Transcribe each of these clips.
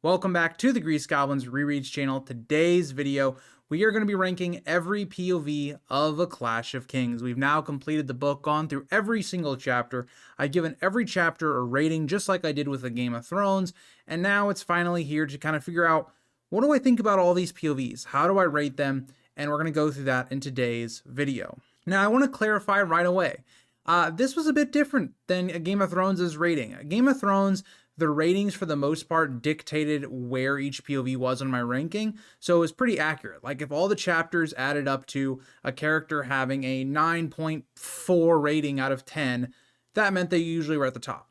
Welcome back to the Grease Goblins Rereads channel. Today's video, we are going to be ranking every POV of A Clash of Kings. We've now completed the book, gone through every single chapter. I've given every chapter a rating, just like I did with the Game of Thrones, and now it's finally here to kind of figure out, what do I think about all these POVs? How do I rate them? And we're going to go through that in today's video. Now, I want to clarify right away. This was a bit different than a Game of Thrones' rating. A Game of Thrones, the ratings for the most part dictated where each POV was on my ranking, so it was pretty accurate. Like if all the chapters added up to a character having a 9.4 rating out of 10, that meant they usually were at the top.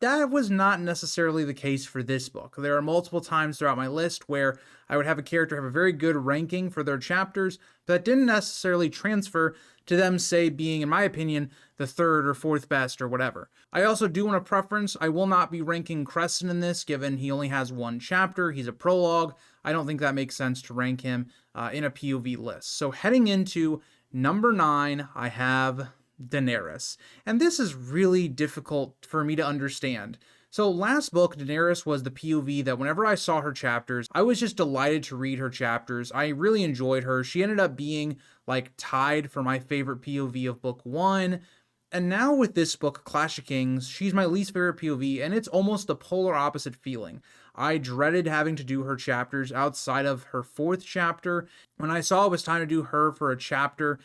That was not necessarily the case for this book. There are multiple times throughout my list where I would have a character have a very good ranking for their chapters, but that didn't necessarily transfer to them, say, being, in my opinion, the third or fourth best or whatever. I also do want a preference. I will not be ranking Crescent in this, given he only has one chapter. He's a prologue. I don't think that makes sense to rank him in a POV list. So heading into number 9, I have Daenerys. And this is really difficult for me to understand. So last book, Daenerys was the POV that whenever I saw her chapters, I was just delighted to read her chapters. I really enjoyed her. She ended up being like tied for my favorite POV of book 1. And now with this book, Clash of Kings, she's my least favorite POV, and it's almost the polar opposite feeling. I dreaded having to do her chapters outside of her 4th chapter. When I saw it was time to do her for a chapter,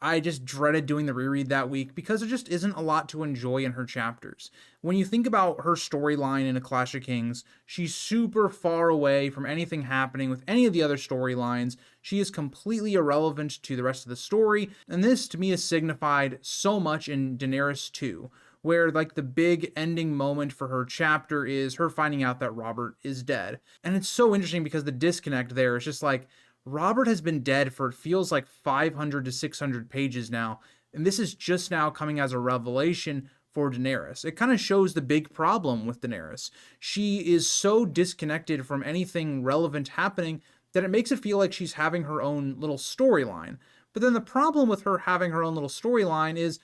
I just dreaded doing the reread that week because there just isn't a lot to enjoy in her chapters. When you think about her storyline in A Clash of Kings, she's super far away from anything happening with any of the other storylines. She is completely irrelevant to the rest of the story, and this to me is signified so much in Daenerys 2, where like the big ending moment for her chapter is her finding out that Robert is dead. And it's so interesting because the disconnect there is just like, Robert has been dead for it feels like 500 to 600 pages now, and this is just now coming as a revelation for Daenerys. It kind of shows the big problem with Daenerys. She is so disconnected from anything relevant happening that it makes it feel like she's having her own little storyline. But then the problem with her having her own little storyline is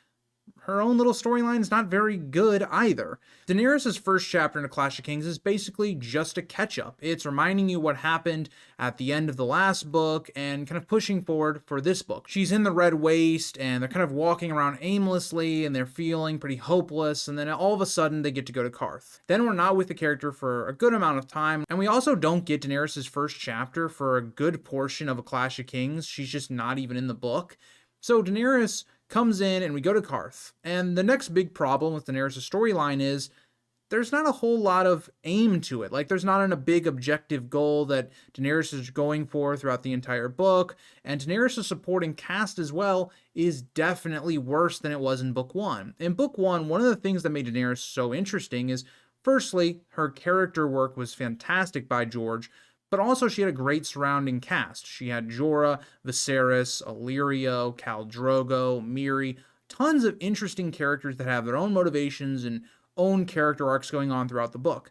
her own little storyline is not very good either. Daenerys' first chapter in A Clash of Kings is basically just a catch-up. It's reminding you what happened at the end of the last book and kind of pushing forward for this book. She's in the Red Waste and they're kind of walking around aimlessly and they're feeling pretty hopeless, and then all of a sudden they get to go to Qarth. Then we're not with the character for a good amount of time, and we also don't get Daenerys' first chapter for a good portion of A Clash of Kings. She's just not even in the book. So Daenerys comes in and we go to Qarth. And the next big problem with Daenerys' storyline is there's not a whole lot of aim to it. Like there's not a big objective goal that Daenerys is going for throughout the entire book. And Daenerys' supporting cast as well is definitely worse than it was in book 1. In book 1, one of the things that made Daenerys so interesting is, firstly, her character work was fantastic by George, but also she had a great surrounding cast. She had Jorah, Viserys, Illyrio, Khal Drogo, Miri, tons of interesting characters that have their own motivations and own character arcs going on throughout the book.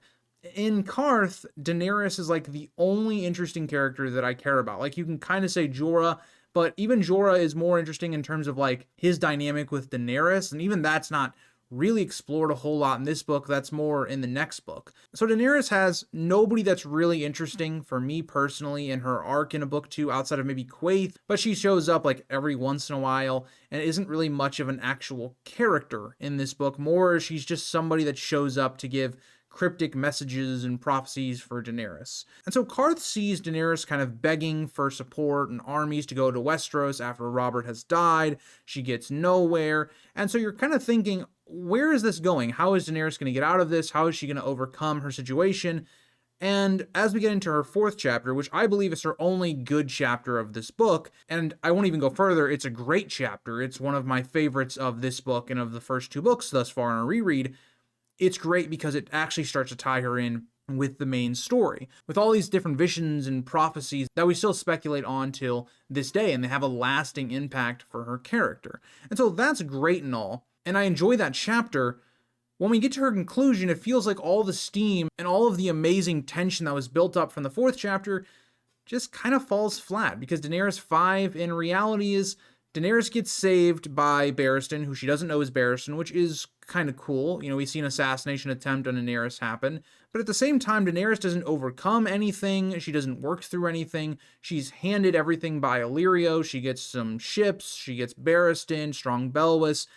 In Qarth, Daenerys is like the only interesting character that I care about. Like you can kind of say Jorah, but even Jorah is more interesting in terms of like his dynamic with Daenerys, and even that's not really explored a whole lot in this book. That's more in the next book. So Daenerys has nobody that's really interesting for me personally in her arc in a book 2 outside of maybe Quaithe, but she shows up like every once in a while and isn't really much of an actual character in this book. More she's just somebody that shows up to give cryptic messages and prophecies for Daenerys. And so Qarth sees Daenerys kind of begging for support and armies to go to Westeros after Robert has died. She gets nowhere. And so you're kind of thinking, where is this going? How is Daenerys going to get out of this? How is she going to overcome her situation? And as we get into her 4th chapter, which I believe is her only good chapter of this book, and I won't even go further, it's a great chapter. It's one of my favorites of this book and of the first 2 books thus far in a reread. It's great because it actually starts to tie her in with the main story, with all these different visions and prophecies that we still speculate on till this day, and they have a lasting impact for her character. And so that's great and all, and I enjoy that chapter. When we get to her conclusion, it feels like all the steam and all of the amazing tension that was built up from the 4th chapter just kind of falls flat, because Daenerys 5 in reality is Daenerys gets saved by Barristan, who she doesn't know is Barristan, which is kind of cool. You know, we see an assassination attempt on Daenerys happen. But at the same time, Daenerys doesn't overcome anything. She doesn't work through anything. She's handed everything by Illyrio. She gets some ships. She gets Barristan, Strong Belwys.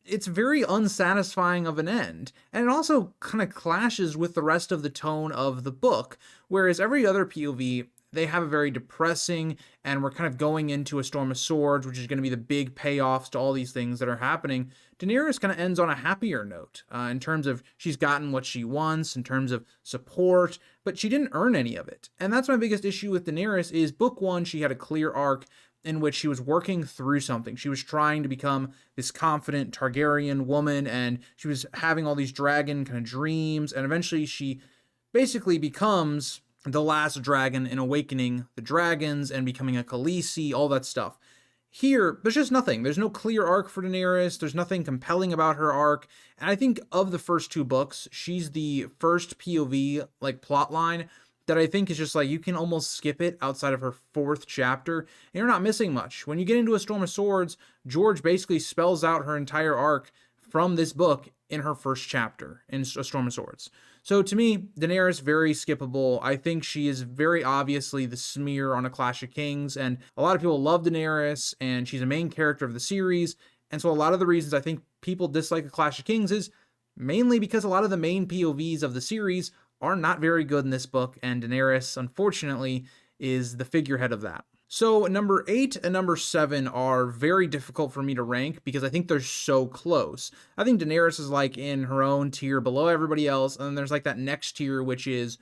It's very unsatisfying of an end. And it also kind of clashes with the rest of the tone of the book. Whereas every other POV, they have a very depressing, and we're kind of going into a Storm of Swords, which is going to be the big payoffs to all these things that are happening. Daenerys kind of ends on a happier note in terms of she's gotten what she wants, in terms of support, but she didn't earn any of it. And that's my biggest issue with Daenerys is book one, she had a clear arc in which she was working through something. She was trying to become this confident Targaryen woman, and she was having all these dragon kind of dreams, and eventually she basically becomes the last dragon in awakening the dragons and becoming a Khaleesi, all that stuff. Here, there's just nothing. There's no clear arc for Daenerys. There's nothing compelling about her arc. And I think of the first two books, she's the first POV, like, plot line that I think is just like, you can almost skip it outside of her fourth chapter, and you're not missing much. When you get into A Storm of Swords, George basically spells out her entire arc from this book in her first chapter in A Storm of Swords. So to me, Daenerys, very skippable. I think she is very obviously the smear on A Clash of Kings, and a lot of people love Daenerys, and she's a main character of the series, and so a lot of the reasons I think people dislike A Clash of Kings is mainly because a lot of the main POVs of the series are not very good in this book, and Daenerys, unfortunately, is the figurehead of that. So number 8 and number 7 are very difficult for me to rank because I think they're so close. I think Daenerys is like in her own tier below everybody else, and then there's like that next tier, which is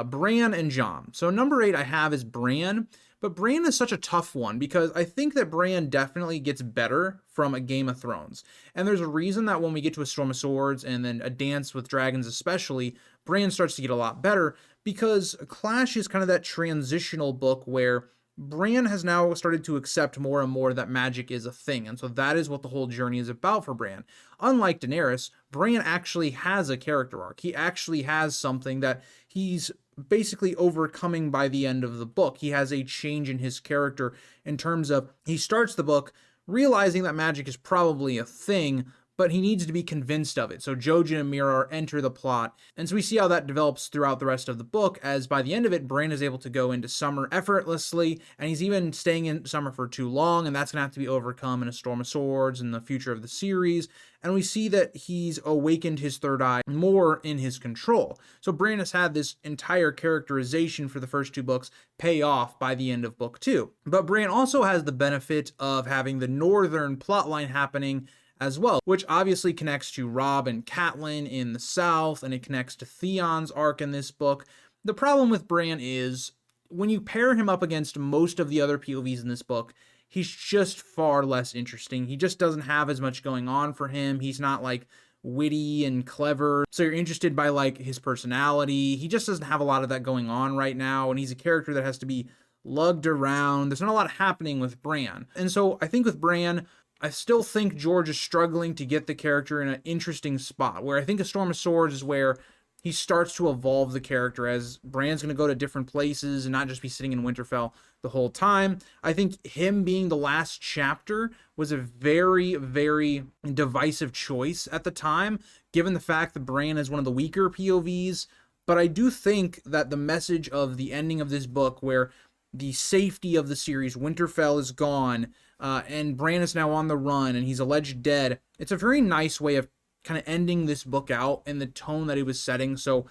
Bran and Jon. So number 8 I have is Bran, but Bran is such a tough one because I think that Bran definitely gets better from A Game of Thrones. And there's a reason that when we get to A Storm of Swords and then A Dance with Dragons especially, Bran starts to get a lot better because Clash is kind of that transitional book where Bran has now started to accept more and more that magic is a thing, and so that is what the whole journey is about for Bran. Unlike Daenerys, Bran actually has a character arc. He actually has something that he's basically overcoming by the end of the book. He has a change in his character in terms of he starts the book realizing that magic is probably a thing, but he needs to be convinced of it. So Jojen and Mira enter the plot. And so we see how that develops throughout the rest of the book, as by the end of it, Bran is able to go into Summer effortlessly, and he's even staying in Summer for too long, and that's going to have to be overcome in A Storm of Swords and the future of the series. And we see that he's awakened his third eye more in his control. So Bran has had this entire characterization for the first two books pay off by the end of book 2. But Bran also has the benefit of having the northern plotline happening as well, which obviously connects to Robb and Catelyn in the south, and it connects to Theon's arc in this book. The problem with Bran is, when you pair him up against most of the other POVs in this book, he's just far less interesting. He just doesn't have as much going on for him. He's not like witty and clever, so you're interested by like his personality. He just doesn't have a lot of that going on right now, and he's a character that has to be lugged around. There's not a lot happening with Bran. And so I think with Bran, I still think George is struggling to get the character in an interesting spot, where I think A Storm of Swords is where he starts to evolve the character as Bran's going to go to different places and not just be sitting in Winterfell the whole time. I think him being the last chapter was a very, very divisive choice at the time, given the fact that Bran is one of the weaker POVs. But I do think that the message of the ending of this book, where the safety of the series, Winterfell is gone, and Bran is now on the run, and he's alleged dead. It's a very nice way of kind of ending this book out in the tone that he was setting. So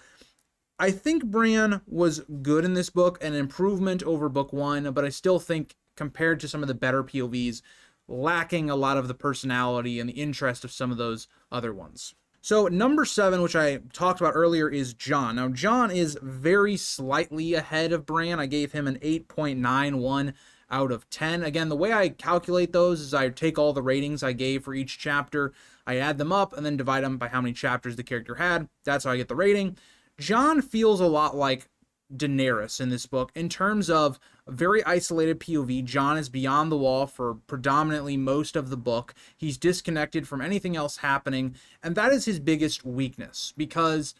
I think Bran was good in this book, an improvement over book 1, but I still think, compared to some of the better POVs, lacking a lot of the personality and the interest of some of those other ones. So number 7, which I talked about earlier, is Jon. Now, Jon is very slightly ahead of Bran. I gave him an 8.91 out of 10. Again, the way I calculate those is I take all the ratings I gave for each chapter, I add them up, and then divide them by how many chapters the character had. That's how I get the rating. Jon feels a lot like Daenerys in this book in terms of a very isolated POV. Jon is beyond the wall for predominantly most of the book. He's disconnected from anything else happening, and that is his biggest weakness, because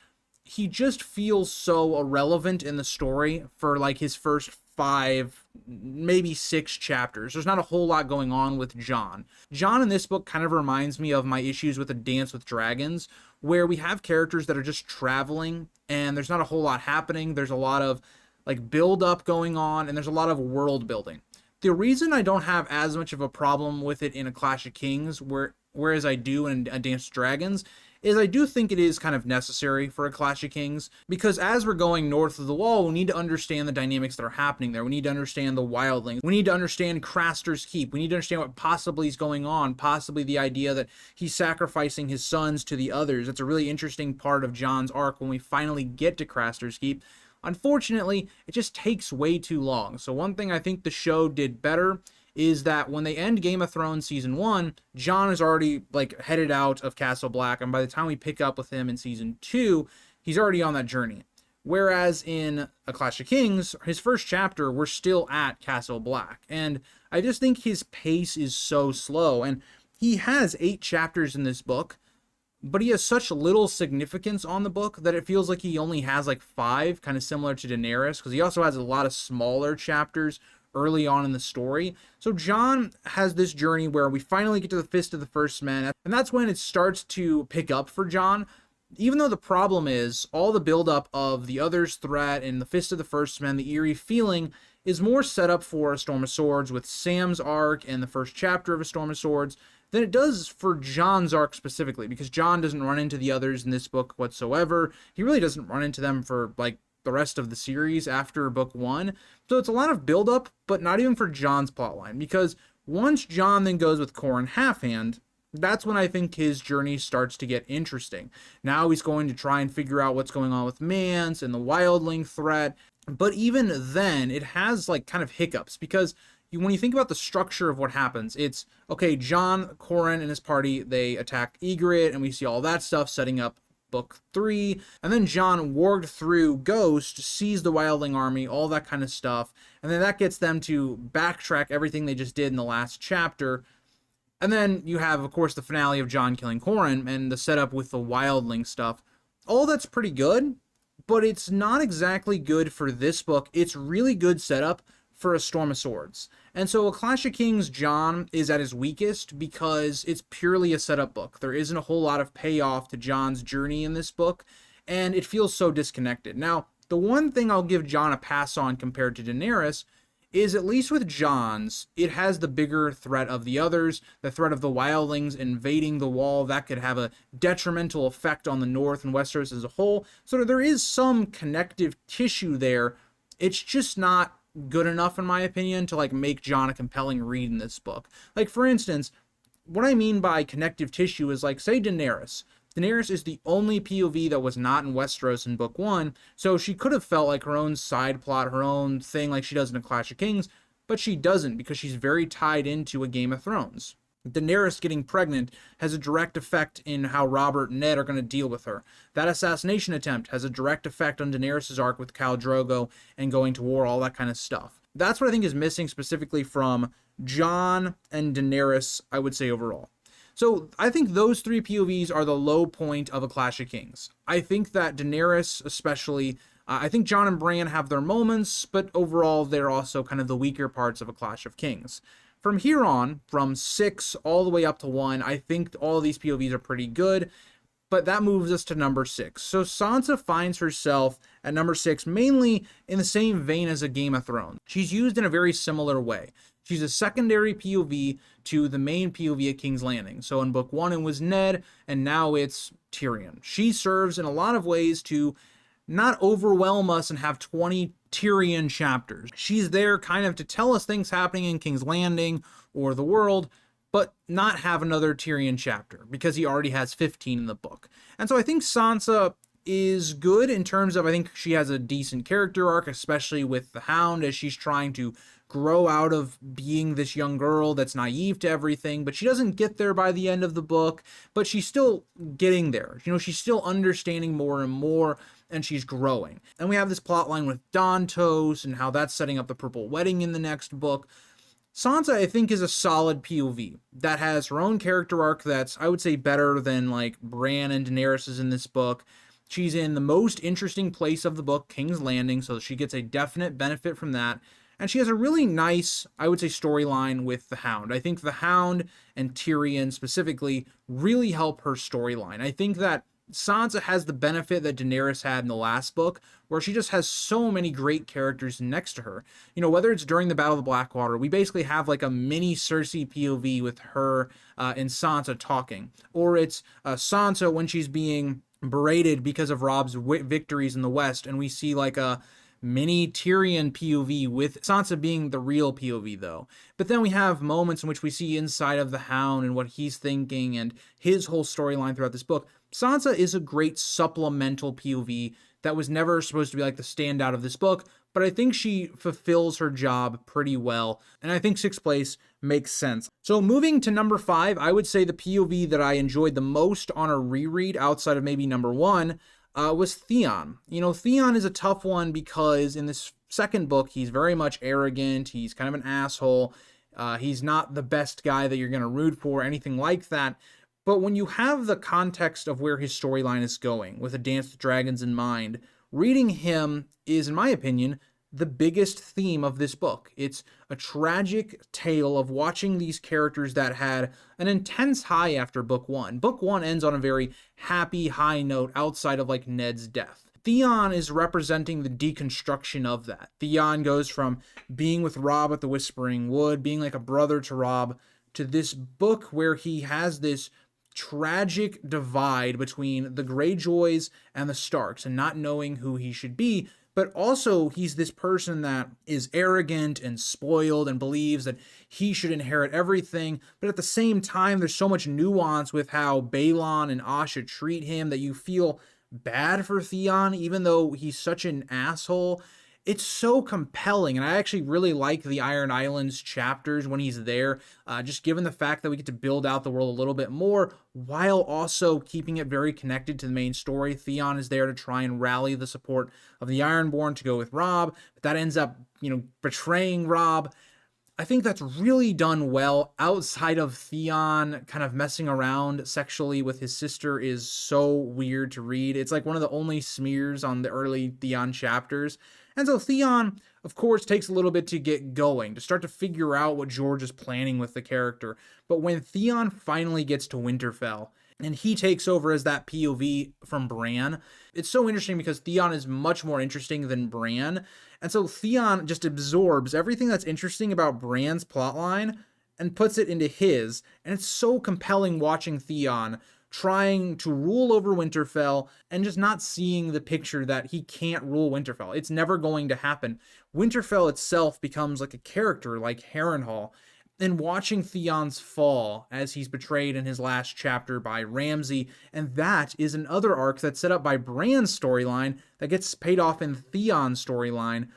he just feels so irrelevant in the story for like his first 5, maybe 6 chapters. There's not a whole lot going on with Jon. Jon in this book kind of reminds me of my issues with A Dance with Dragons, where we have characters that are just traveling and there's not a whole lot happening. There's a lot of like build up going on and there's a lot of world building. The reason I don't have as much of a problem with it in A Clash of Kings, whereas I do in A Dance with Dragons, is I do think it is kind of necessary for A Clash of Kings, because as we're going north of the wall, we need to understand the dynamics that are happening there. We need to understand the wildlings. We need to understand Craster's Keep. We need to understand what possibly is going on, possibly the idea that he's sacrificing his sons to the others. It's a really interesting part of Jon's arc when we finally get to Craster's Keep. Unfortunately, it just takes way too long. So one thing I think the show did better is that when they end Game of Thrones season 1, Jon is already like headed out of Castle Black, and by the time we pick up with him in season 2, he's already on that journey. Whereas in A Clash of Kings, his first chapter, we're still at Castle Black, and I just think his pace is so slow, and he has 8 chapters in this book, but he has such little significance on the book that it feels like he only has like 5, kind of similar to Daenerys, because he also has a lot of smaller chapters early on in the story. So Jon has this journey where we finally get to the Fist of the First Men, and that's when it starts to pick up for Jon. Even though the problem is all the buildup of the Other's threat and the Fist of the First Men, the eerie feeling, is more set up for A Storm of Swords with Sam's arc and the first chapter of A Storm of Swords than it does for Jon's arc specifically, because Jon doesn't run into the Others in this book whatsoever. He really doesn't run into them for like the rest of the series after book 1. So it's a lot of buildup, but not even for Jon's plotline, because once Jon then goes with Qhorin Halfhand, that's when I think his journey starts to get interesting. Now he's going to try and figure out what's going on with Mance and the wildling threat, but even then it has like kind of hiccups, because when you think about the structure of what happens, it's, okay, Jon, Qhorin, and his party, they attack Ygritte, and we see all that stuff setting up book 3, and then Jon warged through Ghost, sees the wildling army, all that kind of stuff, and then that gets them to backtrack everything they just did in the last chapter. And then you have, of course, the finale of Jon killing Qhorin and the setup with the wildling stuff. All that's pretty good, but it's not exactly good for this book. It's really good setup for A Storm of Swords. And so A Clash of Kings Jon is at his weakest because it's purely a setup book. There isn't a whole lot of payoff to Jon's journey in this book, and it feels so disconnected. Now, the one thing I'll give Jon a pass on compared to Daenerys is, at least with Jon's, it has the bigger threat of the Others, the threat of the wildlings invading the wall. That could have a detrimental effect on the North and Westeros as a whole. So there is some connective tissue there. It's just not good enough, in my opinion, to like make Jon a compelling read in this book. Like, for instance, what I mean by connective tissue is, like, say Daenerys. Daenerys is the only POV that was not in Westeros in book 1, so she could have felt like her own side plot, her own thing, like she does in A Clash of Kings, but she doesn't, because she's very tied into a Game of Thrones. Daenerys getting pregnant has a direct effect in how Robert and Ned are going to deal with her. That assassination attempt has a direct effect on Daenerys' arc with Khal Drogo and going to war, all that kind of stuff. That's what I think is missing specifically from Jon and Daenerys, I would say, overall. So I think those 3 POVs are the low point of A Clash of Kings. I think that Daenerys especially, I think Jon and Bran have their moments, but overall they're also kind of the weaker parts of A Clash of Kings. From here on, from 6 all the way up to 1, I think all of these POVs are pretty good, but that moves us to number 6. So Sansa finds herself at number 6 mainly in the same vein as A Game of Thrones. She's used in a very similar way. She's a secondary POV to the main POV at King's Landing. So in book 1 it was Ned, and now it's Tyrion. She serves in a lot of ways to not overwhelm us and have 20 Tyrion chapters. She's there kind of to tell us things happening in King's Landing or the world, but not have another Tyrion chapter, because he already has 15 in the book. And so I think Sansa is good in terms of, I think she has a decent character arc, especially with the Hound, as she's trying to grow out of being this young girl that's naive to everything, but she doesn't get there by the end of the book, but she's still getting there. You know, she's still understanding more and more, and she's growing. And we have this plot line with Dantos and how that's setting up the Purple Wedding in the next book. Sansa, I think, is a solid POV that has her own character arc that's, I would say, better than like Bran and Daenerys is in this book. She's in the most interesting place of the book, King's Landing, so she gets a definite benefit from that. And she has a really nice, I would say, storyline with the Hound. I think the Hound and Tyrion specifically really help her storyline. I think that Sansa has the benefit that Daenerys had in the last book, where she just has so many great characters next to her. You know, whether it's during the Battle of the Blackwater, we basically have like a mini Cersei POV with her and Sansa talking. Or it's Sansa when she's being berated because of Robb's victories in the West, and we see like a mini Tyrion POV with Sansa being the real POV though. But then we have moments in which we see inside of the Hound and what he's thinking and his whole storyline throughout this book. Sansa is a great supplemental POV that was never supposed to be like the standout of this book, but I think she fulfills her job pretty well, and I think sixth place makes sense. So moving to number 5, I would say the POV that I enjoyed the most on a reread outside of maybe number 1 was Theon. You know, Theon is a tough one because in this second book, he's very much arrogant, he's kind of an asshole, he's not the best guy that you're going to root for, anything like that. But when you have the context of where his storyline is going, with A Dance with Dragons in mind, reading him is, in my opinion, the biggest theme of this book. It's a tragic tale of watching these characters that had an intense high after book 1. Book 1 ends on a very happy high note outside of like Ned's death. Theon is representing the deconstruction of that. Theon goes from being with Robb at the Whispering Wood, being like a brother to Robb, to this book where he has this tragic divide between the Greyjoys and the Starks and not knowing who he should be, but also he's this person that is arrogant and spoiled and believes that he should inherit everything, but at the same time there's so much nuance with how Balon and Asha treat him that you feel bad for Theon even though he's such an asshole. It's so compelling, and I actually really like the Iron Islands chapters when he's there, just given the fact that we get to build out the world a little bit more, while also keeping it very connected to the main story. Theon is there to try and rally the support of the Ironborn to go with Robb, but that ends up, betraying Robb. I think that's really done well. Outside of Theon kind of messing around sexually with his sister is so weird to read. It's like one of the only smears on the early Theon chapters. And so Theon, of course, takes a little bit to get going, to start to figure out what George is planning with the character. But when Theon finally gets to Winterfell, and he takes over as that POV from Bran, it's so interesting because Theon is much more interesting than Bran. And so Theon just absorbs everything that's interesting about Bran's plotline and puts it into his. And it's so compelling watching Theon trying to rule over Winterfell and just not seeing the picture that he can't rule Winterfell. It's never going to happen. Winterfell itself becomes like a character like Harrenhal. And watching Theon's fall as he's betrayed in his last chapter by Ramsay, and that is another arc that's set up by Bran's storyline that gets paid off in Theon's storyline.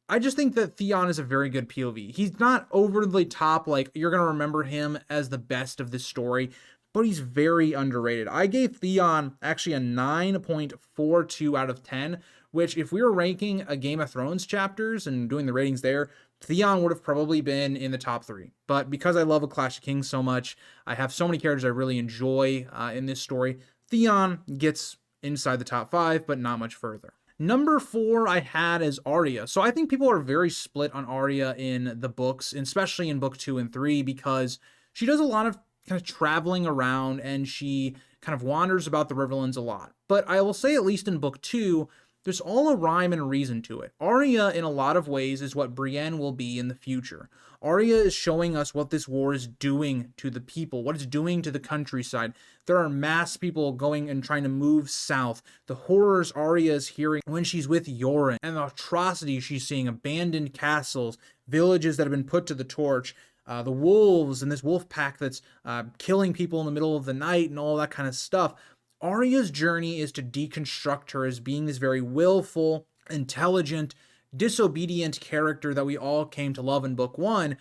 I just think that Theon is a very good POV. He's not overly top, like you're going to remember him as the best of this story, but he's very underrated. I gave Theon actually a 9.42 out of 10, which if we were ranking a Game of Thrones chapters and doing the ratings there, Theon would have probably been in the top 3. But because I love A Clash of Kings so much, I have so many characters I really enjoy in this story, Theon gets inside the top 5, but not much further. Number 4 I had as Arya. So I think people are very split on Arya in the books, especially in book 2 and 3, because she does a lot of kind of traveling around and she kind of wanders about the Riverlands a lot. But I will say, at least in book 2, there's all a rhyme and reason to it. Arya, in a lot of ways, is what Brienne will be in the future. Arya is showing us what this war is doing to the people, what it's doing to the countryside. There are mass people going and trying to move south. The horrors Arya is hearing when she's with Yoren, and the atrocities she's seeing, abandoned castles, villages that have been put to the torch, the wolves and this wolf pack that's killing people in the middle of the night and all that kind of stuff. Arya's journey is to deconstruct her as being this very willful, intelligent, disobedient character that we all came to love in book 1.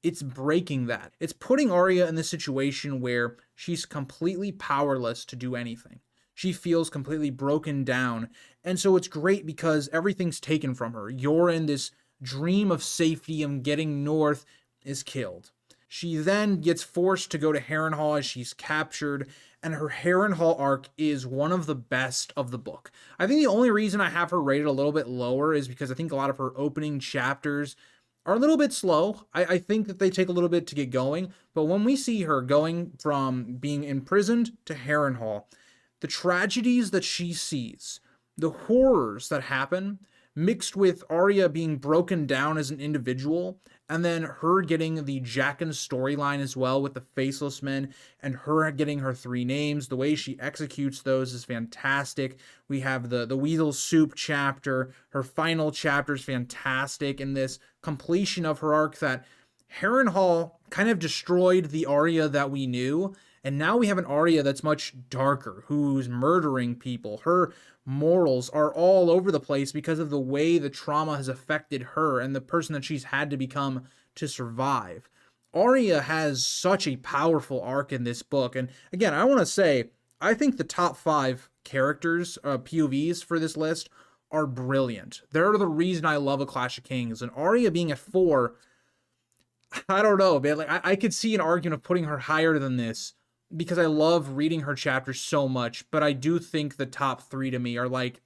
It's breaking that. It's putting Arya in this situation where she's completely powerless to do anything. She feels completely broken down. And so it's great because everything's taken from her. Yoren, this dream of safety and getting north, is killed. She then gets forced to go to Harrenhal as she's captured, and her Harrenhal arc is one of the best of the book. I think the only reason I have her rated a little bit lower is because I think a lot of her opening chapters are a little bit slow. I think that they take a little bit to get going, but when we see her going from being imprisoned to Harrenhal, the tragedies that she sees, the horrors that happen, mixed with Arya being broken down as an individual, and then her getting the Jaqen storyline as well with the Faceless Men, and her getting her 3 names, the way she executes those is fantastic. We have the Weasel Soup chapter, her final chapter is fantastic, and this completion of her arc that Harrenhal kind of destroyed the Arya that we knew, and now we have an Arya that's much darker, who's murdering people. Her morals are all over the place because of the way the trauma has affected her and the person that she's had to become to survive. Arya has such a powerful arc in this book. And again, I want to say, I think the top 5 characters, POVs for this list are brilliant. They're the reason I love A Clash of Kings. And Arya being at 4, I don't know, man. Like I could see an argument of putting her higher than this, because I love reading her chapters so much, but I do think the top 3 to me are like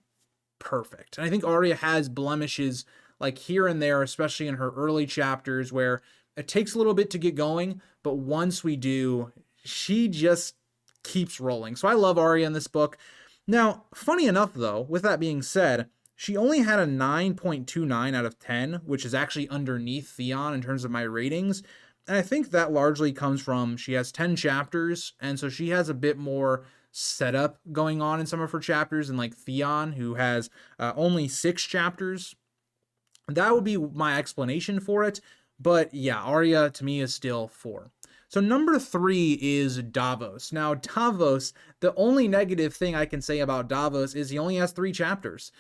perfect. And I think Arya has blemishes like here and there, especially in her early chapters where it takes a little bit to get going, but once we do, she just keeps rolling. So I love Arya in this book. Now, funny enough though, with that being said, she only had a 9.29 out of 10, which is actually underneath Theon in terms of my ratings. And I think that largely comes from she has 10 chapters, and so she has a bit more setup going on in some of her chapters than like Theon, who has only 6 chapters. That would be my explanation for it. But yeah, Arya to me is still 4. So number 3 is Davos. Now Davos, the only negative thing I can say about Davos is he only has 3 chapters.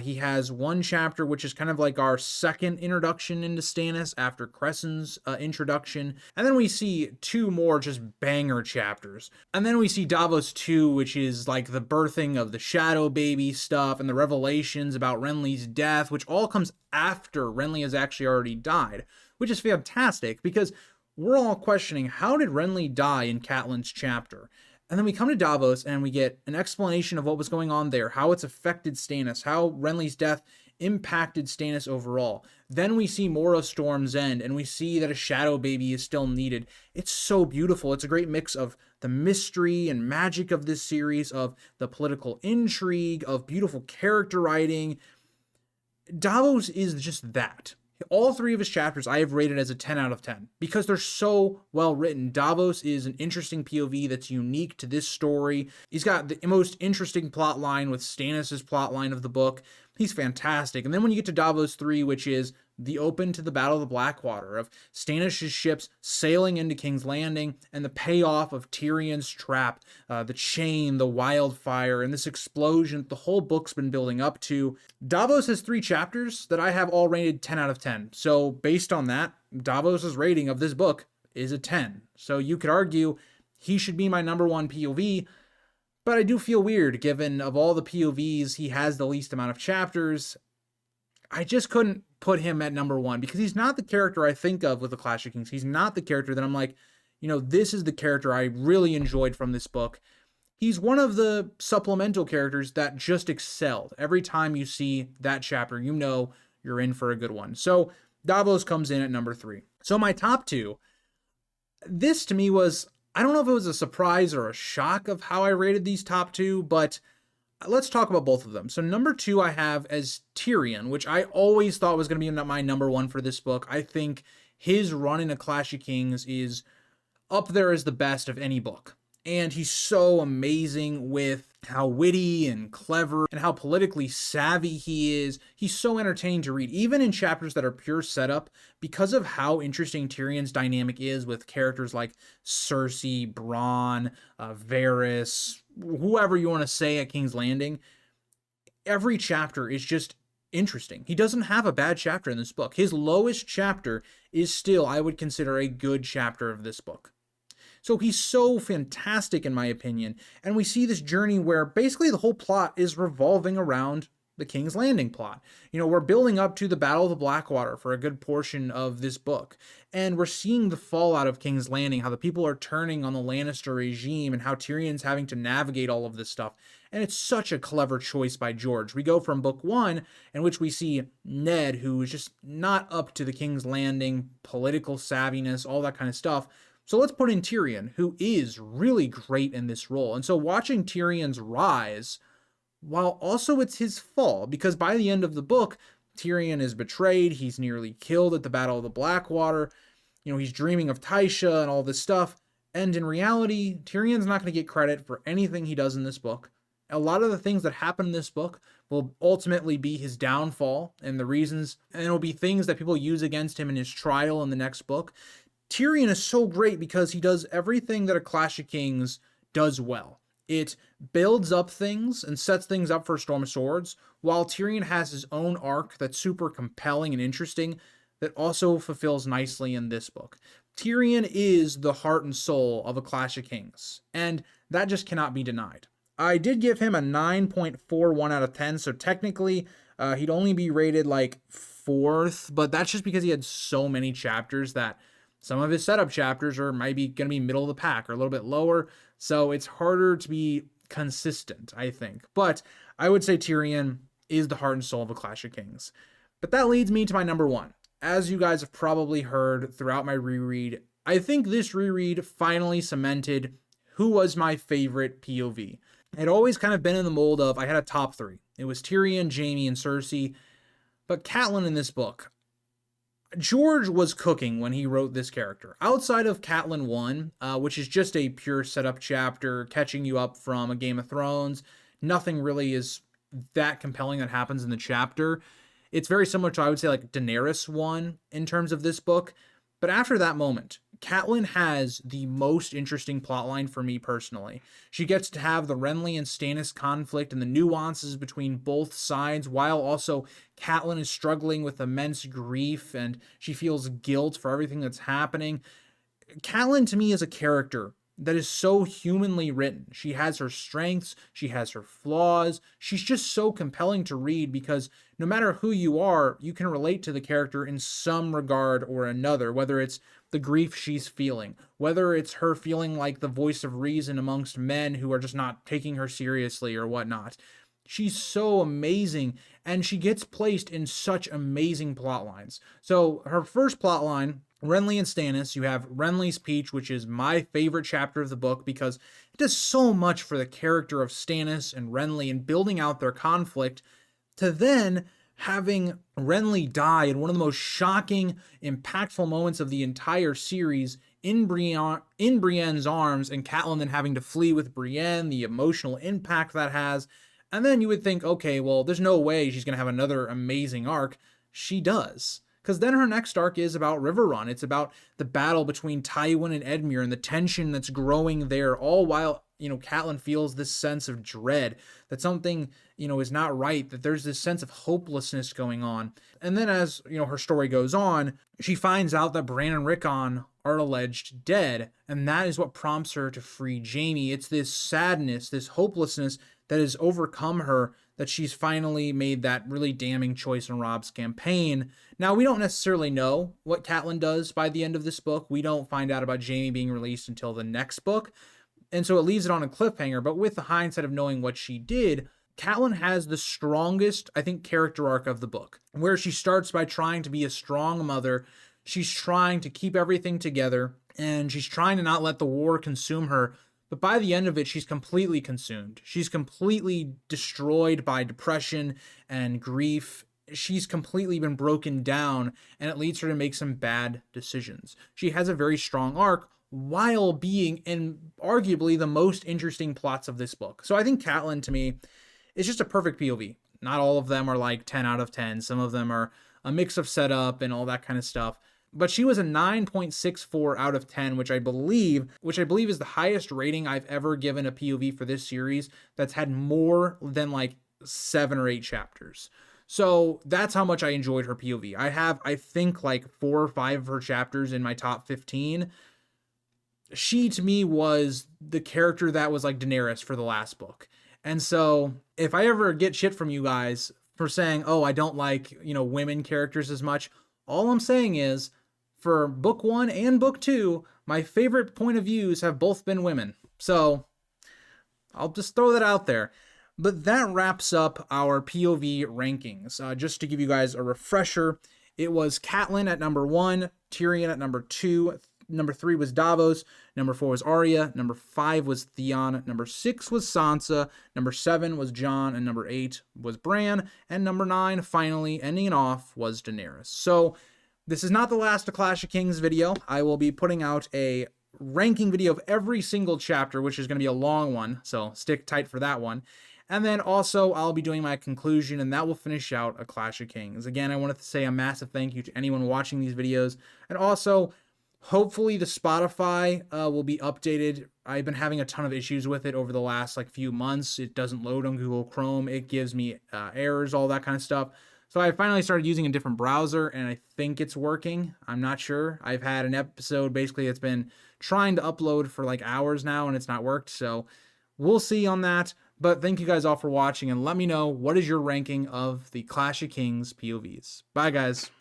He has 1 chapter, which is kind of like our second introduction into Stannis after Cressen's introduction. And then we see 2 more just banger chapters. And then we see Davos 2, which is like the birthing of the Shadow Baby stuff and the revelations about Renly's death, which all comes after Renly has actually already died, which is fantastic because we're all questioning, how did Renly die in Catelyn's chapter? And then we come to Davos and we get an explanation of what was going on there, how it's affected Stannis, how Renly's death impacted Stannis overall. Then we see more of Storm's End and we see that a Shadow Baby is still needed. It's so beautiful. It's a great mix of the mystery and magic of this series, of the political intrigue, of beautiful character writing. Davos is just that. All 3 of his chapters I have rated as a 10 out of 10 because they're so well written. Davos is an interesting POV that's unique to this story. He's got the most interesting plot line with Stannis' plot line of the book. He's fantastic. And then when you get to Davos 3, which is the open to the Battle of the Blackwater, of Stannis' ships sailing into King's Landing, and the payoff of Tyrion's trap, the chain, the wildfire, and this explosion the whole book's been building up to. Davos has 3 chapters that I have all rated 10 out of 10. So based on that, Davos' rating of this book is a 10. So you could argue he should be my number 1 POV, but I do feel weird given of all the POVs, he has the least amount of chapters. I just couldn't put him at number 1 because he's not the character I think of with The Clash of Kings. He's not the character that I'm like, this is the character I really enjoyed from this book. He's one of the supplemental characters that just excelled. Every time you see that chapter, you're in for a good one. So Davos comes in at number 3. So my top 2, this to me was, I don't know if it was a surprise or a shock of how I rated these top 2, but let's talk about both of them. So number 2 I have as Tyrion, which I always thought was going to be my number 1 for this book. I think his run in A Clash of Kings is up there as the best of any book. And he's so amazing with how witty and clever and how politically savvy he is. He's so entertaining to read, even in chapters that are pure setup, because of how interesting Tyrion's dynamic is with characters like Cersei, Bronn, Varys, whoever you want to say at King's Landing. Every chapter is just interesting. He doesn't have a bad chapter in this book. His lowest chapter is still, I would consider, a good chapter of this book. So he's so fantastic in my opinion, and we see this journey where basically the whole plot is revolving around the King's Landing plot. We're building up to the Battle of the Blackwater for a good portion of this book, and we're seeing the fallout of King's Landing, how the people are turning on the Lannister regime, and how Tyrion's having to navigate all of this stuff. And it's such a clever choice by George. We go from book 1, in which we see Ned, who is just not up to the King's Landing, political savviness, all that kind of stuff. So let's put in Tyrion, who is really great in this role. And so watching Tyrion's rise, while also it's his fall, because by the end of the book, Tyrion is betrayed, he's nearly killed at the Battle of the Blackwater, he's dreaming of Tysha and all this stuff, and in reality, Tyrion's not going to get credit for anything he does in this book. A lot of the things that happen in this book will ultimately be his downfall and the reasons, and it'll be things that people use against him in his trial in the next book. Tyrion is so great because he does everything that A Clash of Kings does well. It builds up things and sets things up for a Storm of Swords, while Tyrion has his own arc that's super compelling and interesting that also fulfills nicely in this book. Tyrion is the heart and soul of A Clash of Kings, and that just cannot be denied. I did give him a 9.41 out of 10, so technically he'd only be rated like 4th, but that's just because he had so many chapters that some of his setup chapters are maybe going to be middle of the pack or a little bit lower, so it's harder to be consistent, I think. But I would say Tyrion is the heart and soul of A Clash of Kings. But that leads me to my number 1. As you guys have probably heard throughout my reread, I think this reread finally cemented who was my favorite POV. It had always kind of been in the mold of I had a top 3. It was Tyrion, Jaime, and Cersei. But Catelyn in this book, George was cooking when he wrote this character. Outside of Catelyn 1, which is just a pure setup chapter, catching you up from a Game of Thrones, nothing really is that compelling that happens in the chapter. It's very similar to, I would say, like Daenerys 1 in terms of this book. But after that moment, Catelyn has the most interesting plotline for me personally. She gets to have the Renly and Stannis conflict and the nuances between both sides, while also Catelyn is struggling with immense grief and she feels guilt for everything that's happening. Catelyn to me is a character that is so humanly written. She has her strengths, she has her flaws. She's just so compelling to read because no matter who you are, you can relate to the character in some regard or another, whether it's the grief she's feeling, whether it's her feeling like the voice of reason amongst men who are just not taking her seriously or whatnot. She's so amazing, and she gets placed in such amazing plot lines. So her first plot line, Renly and Stannis, you have Renly's Peach, which is my favorite chapter of the book because it does so much for the character of Stannis and Renly and building out their conflict, to then having Renly die in one of the most shocking, impactful moments of the entire series in Brienne's arms, and Catelyn then having to flee with Brienne, the emotional impact that has. And then you would think, okay, well, there's no way she's going to have another amazing arc. She does. Because then her next arc is about Riverrun. It's about the battle between Tywin and Edmure and the tension that's growing there, all while, Catelyn feels this sense of dread that something, is not right, that there's this sense of hopelessness going on. And then as, her story goes on, she finds out that Bran and Rickon are alleged dead, and that is what prompts her to free Jaime. It's this sadness, this hopelessness that has overcome her, that she's finally made that really damning choice in Robb's campaign. Now, we don't necessarily know what Catelyn does by the end of this book. We don't find out about Jaime being released until the next book, and so it leaves it on a cliffhanger. But with the hindsight of knowing what she did, Catelyn has the strongest, I think, character arc of the book, where she starts by trying to be a strong mother. She's trying to keep everything together, and she's trying to not let the war consume her. But by the end of it, she's completely consumed. She's completely destroyed by depression and grief. She's completely been broken down, and it leads her to make some bad decisions. She has a very strong arc while being in arguably the most interesting plots of this book. So I think Catelyn, to me, is just a perfect POV. Not all of them are like 10 out of 10. Some of them are a mix of setup and all that kind of stuff. But she was a 9.64 out of 10, which I believe is the highest rating I've ever given a POV for this series that's had more than like 7 or 8 chapters. So that's how much I enjoyed her POV. I have, I think, like 4 or 5 of her chapters in my top 15. She, to me, was the character that was like Daenerys for the last book. And so if I ever get shit from you guys for saying, oh, I don't like, women characters as much. All I'm saying is, for book 1 and book 2, my favorite point of views have both been women. So I'll just throw that out there. But that wraps up our POV rankings. Just to give you guys a refresher, it was Catelyn at number 1, Tyrion at number 2, number 3 was Davos, number 4 was Arya, number 5 was Theon, number 6 was Sansa, number 7 was Jon, and number 8 was Bran, and number 9, finally, ending it off, was Daenerys. So this is not the last of Clash of Kings video. I will be putting out a ranking video of every single chapter, which is going to be a long one, so stick tight for that one. And then also, I'll be doing my conclusion, and that will finish out A Clash of Kings. Again, I wanted to say a massive thank you to anyone watching these videos. And also, hopefully the Spotify will be updated. I've been having a ton of issues with it over the last few months. It doesn't load on Google Chrome. It gives me errors, all that kind of stuff. So I finally started using a different browser, and I think it's working. I'm not sure. I've had an episode, basically, it's been trying to upload for hours now, and it's not worked. So we'll see on that. But thank you guys all for watching, and let me know what is your ranking of the Clash of Kings POVs. Bye, guys.